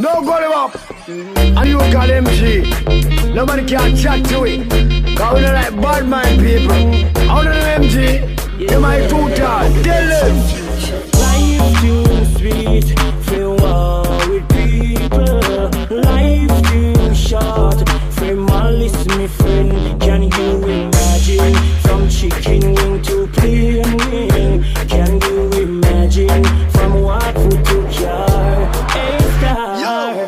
No go them up. And you call MG. Nobody can chat to it. Cause we don't like bad mind people. Out of them MG, you might too tall. Tell them. Life too sweet, feel war with people. Life too short, feel malice, me friend. Can you imagine from chicken wing to plain wing? Can you imagine from what food to car?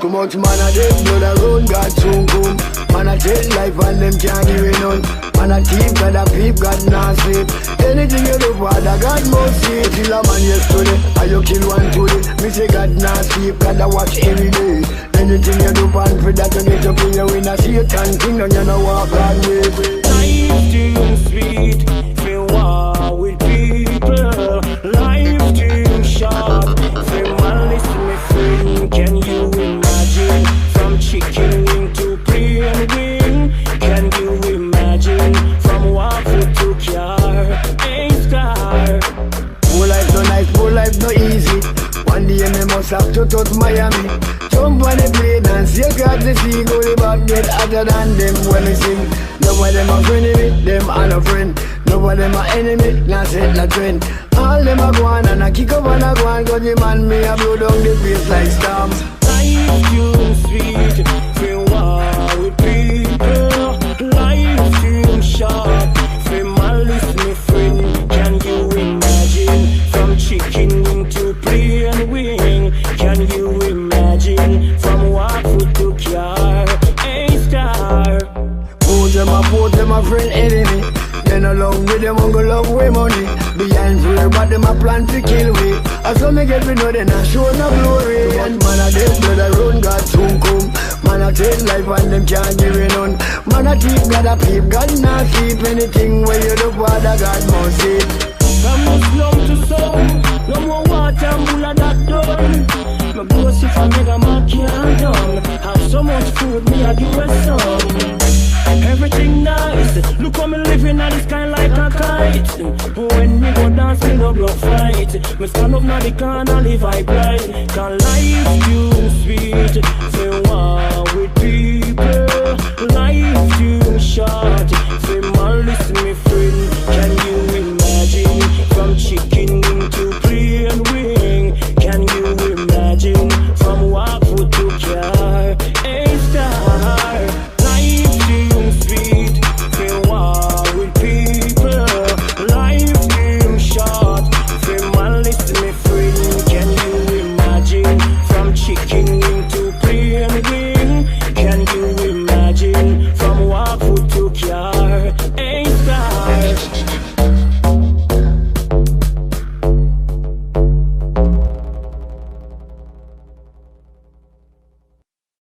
Too much man a dead, blood a run, God soon come. Man a take life and them can't give it none. Man a thief, God a peep, God not sleep. Anything you do, Father, God must see. Kill a man yesterday, and you kill one today. Me say God not sleep, God a watch every day. Anything you do, pan for that you get up in your win a Satan kingdom, you know walk God way. Life too sweet, feel war with people. Life too short, feel malice, me friend. Can you imagine from chicken wing to plain wing? Can you imagine from waffle to car? Hey star. Poor life no nice, poor life no easy. One day me must have to touch Miami. Jump on the plane and see across the sea. Go the back get hotter than them when me sing. Nobody them a friend me, them are no friend. Nobody them a enemy, not set la trend. All them a go on and a kick up and a go on. Cause the man me a blow down the place like storms. Life too sweet, feel war with people. Life too short, feel malice, me friend. Can you imagine from chicken wing to plain wing? Can you imagine from waffle to car? Hey star. Put them a friend enemy. Then along with them go love way money. Behind fear but them a plan to kill we. I saw me get we know they not show no glory. And man a dead blood a run God soon come. Man a take life and them can't give it none. Man a keep God a peep, God not keep anything where you do Father God must see. From the slum to sun, no more water and bull of that done. My boss if I make a man can't done. Have so much food, me I give a some. Everything nice, look how me living on the sky like a kite. When me go dance, me no block fight. Me stand up now the corner, live I bright. Cause life too sweet, feel war with people.